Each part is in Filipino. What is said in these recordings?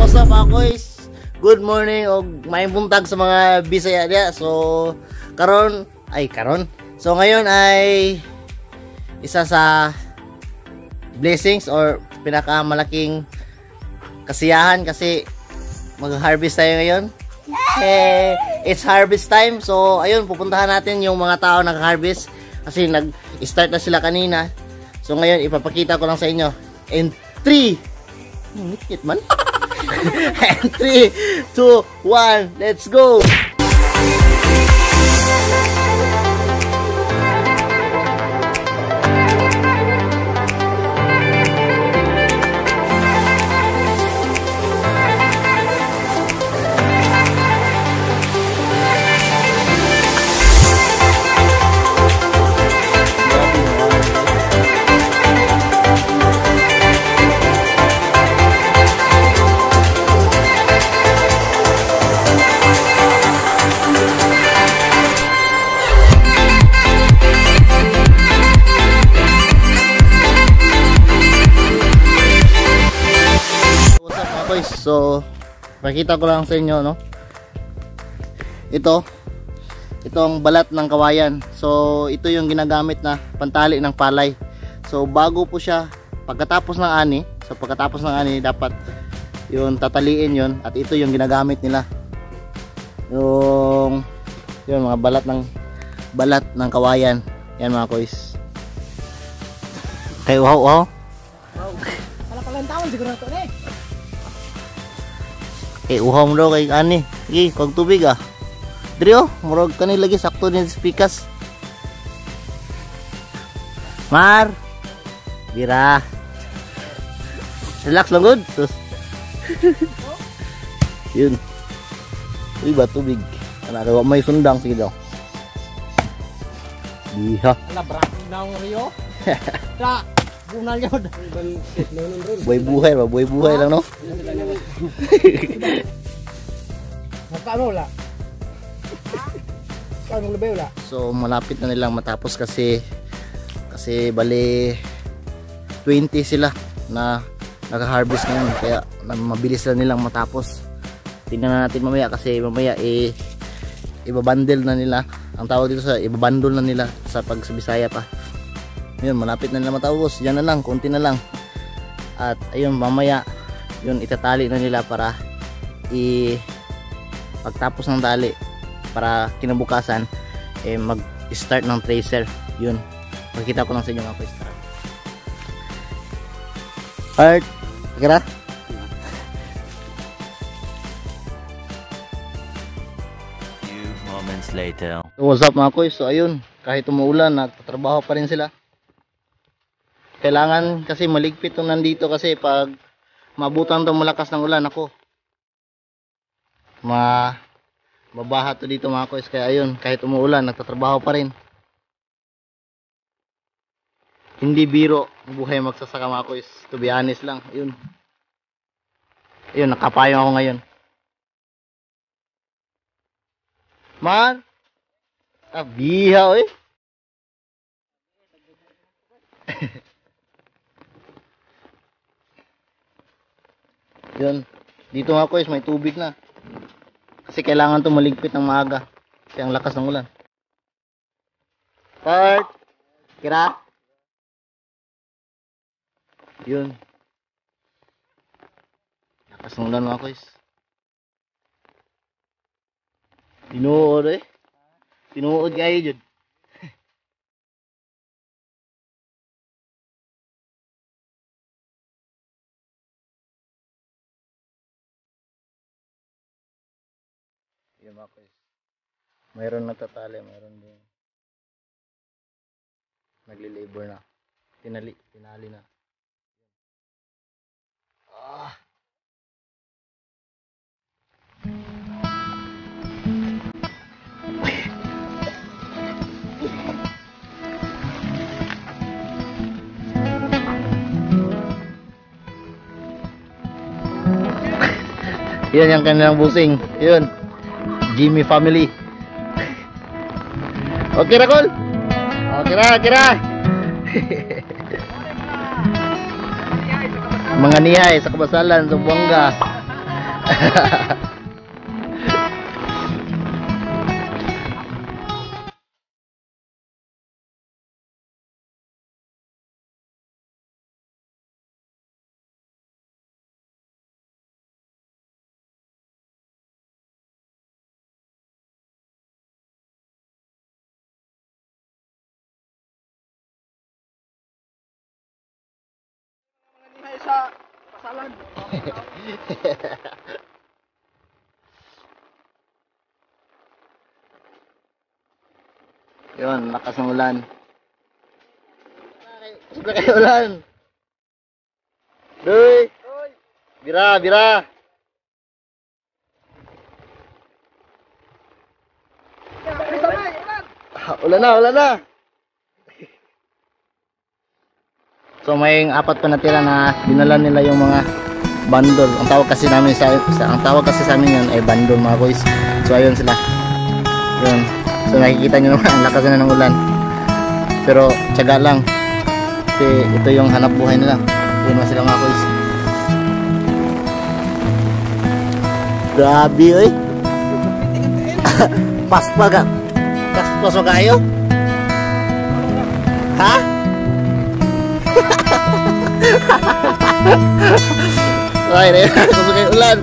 what's up mga koys? Good morning o may buntag sa mga Bisaya dia. So So ngayon ay isa sa blessings or pinakamalaking kasiyahan kasi mag-harvest tayo ngayon. It's harvest time. So ayun, pupuntahan natin yung mga tao nag-harvest kasi nag-start na sila kanina. So ngayon ipapakita ko lang sa inyo. And 3 Ngit man. And 3, 2, 1, let's go. So, pakita ko lang sa inyo, no? Ito ang balat ng kawayan. So, ito yung ginagamit na pantali ng palay. So, bago po siya, pagkatapos ng ani, dapat yung tataliin yun. At ito yung ginagamit nila. Yung mga balat ng kawayan. Yan mga koys. Okay, wow. Pala taon siguro ito eh. Uhaw mo daw kay ani. Sige, kag tubig ah. Diri oh, murag kanay lagi sakto din speakers. Mar. Bira. Relax lang good. Sus. Yun. Uy, ba tubig. Ana daw may sundang sige daw. Diha. Ala braking daw Rio. Ta, bunal yun. Buhay lang no. Magkano wala? Magkano lebih wala? So malapit na nilang matapos kasi bali 20 sila na naka-harvest ngayon kaya mabilis lang nilang matapos. Tingnan natin mamaya kasi mamaya ibabundle na nila. Ang tawag dito sa ibabundle na nila sa Bisaya pa. Yun, malapit na nila matapos. Diyan na lang, konti na lang. At ayun, mamaya yun itatali na nila para pagtapos ng tali para kinabukasan mag-start ng tracer. Yun, makikita ko lang sa inyo mga boys. Art, kira? Few moments later. So, what's up mga boys? So ayun, kahit umuulan, nagtatrabaho pa rin sila. Kailangan kasi maligpit itong nandito kasi pag mabutan itong malakas ng ulan, ako mabaha to dito mga koys. Kaya ayun, kahit umuulan nagtatrabaho pa rin. Hindi biro buhay magsasaka mga koys, to be honest lang. Ayun, nakapayong ako ngayon. Man, tabiha eh. Yun, dito nga koys may tubig na. Kasi kailangan to maligpit ng maaga. Kasi ang lakas ng ulan. Part, kira. Yun. Lakas ng ulan mga koys. Tinuod eh. Tinuod kayo dyan. Yun mga koys. Mayroon nagtatali, mayroon din nagli-labor na. Tinali na. Yan yung kanilang busing. Yun, Jimmy family. Okay na Kol? Kira. Mga nihay sa kabasalan, sa Buanga. Manganihay sa pasalan. Yun, lakas ng ulan. Sobra kayo ulan. Doy! Bira, bira! Ulan na, ulan na! So may apat pa natira na dinala nila yung mga bundle. Ang tawag kasi namin sa amin yan ay bundle mga boys. So ayun sila. Yun. So nakikita nyo naman ang lakas na ng ulan. Pero tiyaga lang. Kasi ito yung hanap buhay nila. Yun na sila mga boys. Grabe oy. Paspa ka. Paspa kayo? Ha? Ay, kusok kayo ulan.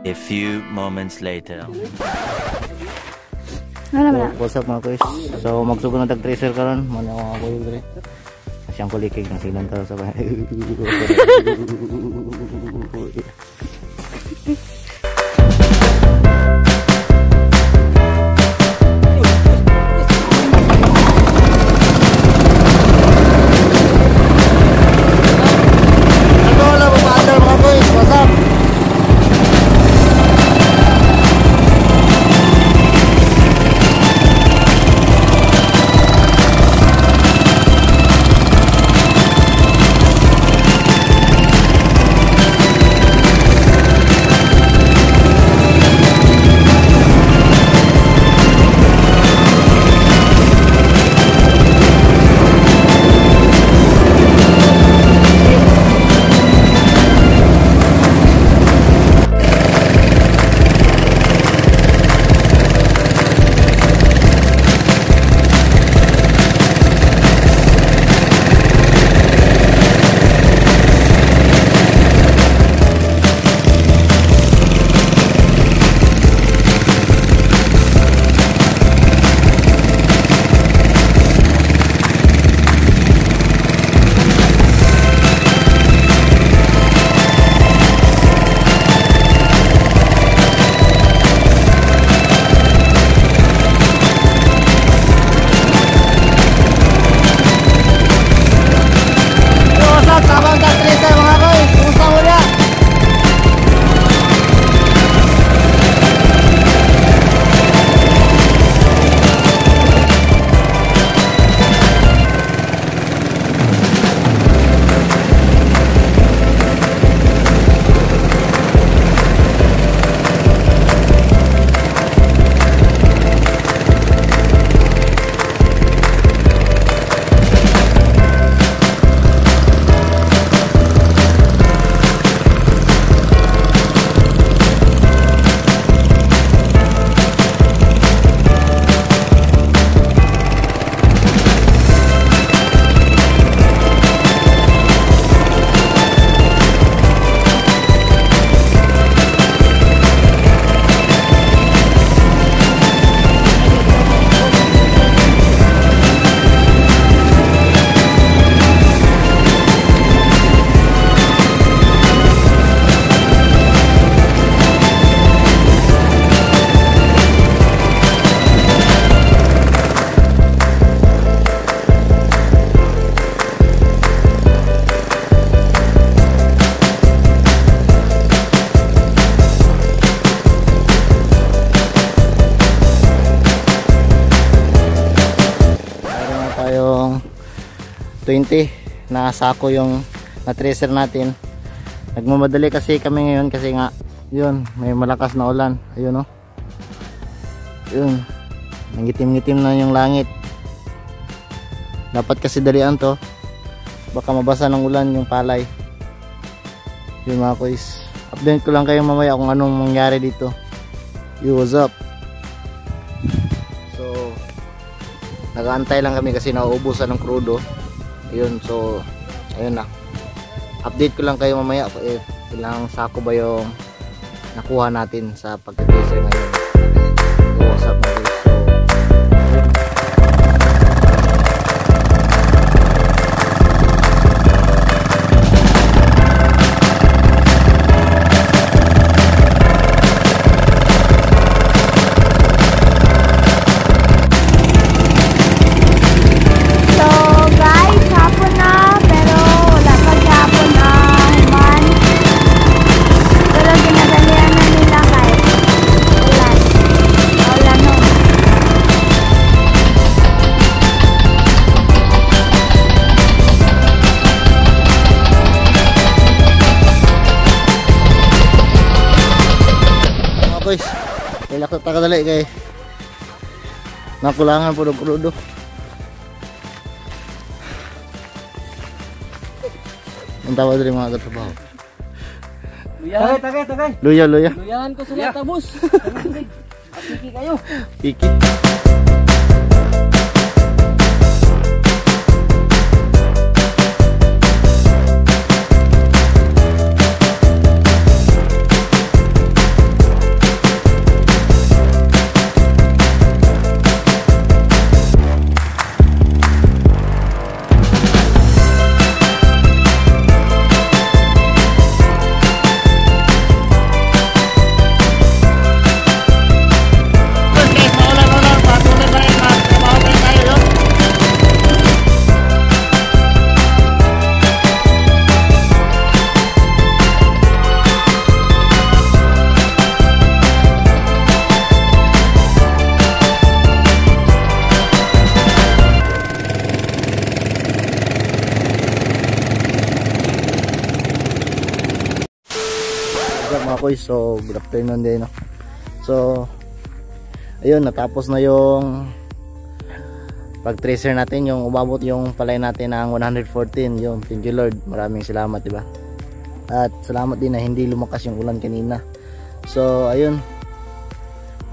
A few moments later. What's up mga kuys? So magsugo na tag-tracer karon, man ako mga kuys dire. Siyang kulikig ng silang tao sa bahay. tayong 20 na sako yung na tracer natin. Nagmamadali kasi kami ngayon kasi nga yun, may malakas na ulan. Ayun oh. Yun. Nangitim-ngitim na yung langit. Dapat kasi dalian to. Baka mabasa ng ulan yung palay. Yun mga kuys. Update ko lang kayo mamaya kung anong mangyari dito. Yo, what's up? So, nag-aantay lang kami kasi nauubusan ng krudo. Ayun, so ayun na. Update ko lang kayo mamaya kung ilang sako ba yung nakuha natin sa pagka-tracer ngayon. So, what's up mga guys? So, guys, kailan ko takadali kay nakulangan po ng krudo. Ang tawag rin mga katrabaho. Tagay. Luya. Luyahan ko sa lata, boss. Piki kayo. Piki. Mga kuys, so good afternoon din no? So ayun, natapos na yung pag tracer natin, yung umabot yung palay natin ng 114. Yung thank you Lord, maraming salamat, diba? At salamat din na hindi lumakas yung ulan kanina. So ayun,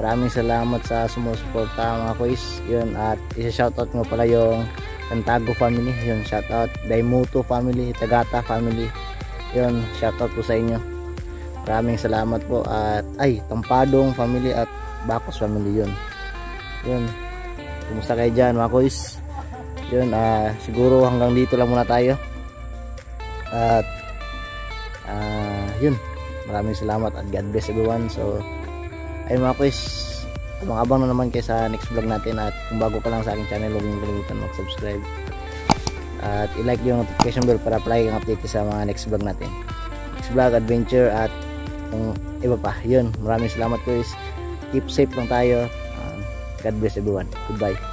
maraming salamat sa sumusuporta mga kuys. Yun, at isa-shoutout nga pala yung Cantago family, yun, shoutout Daimuto family, Tagata family, yun, shoutout po sa inyo. Maraming salamat po. At Tampadong family at Bacos family, yun. Kumusta kayo dyan mga kuys? Yun, siguro hanggang dito lang muna tayo. At yun, maraming salamat at God bless everyone. So ayun mga kuys, abang-abang na naman kayo sa next vlog natin. At kung bago ka lang sa aking channel, huwag niyong kalimutan mag-subscribe at i-like yung notification bell para apply kang update sa mga next vlog natin, next vlog, adventure at kung iba pa. Yun, maraming salamat guys. Keep safe lang tayo. God bless everyone. Goodbye.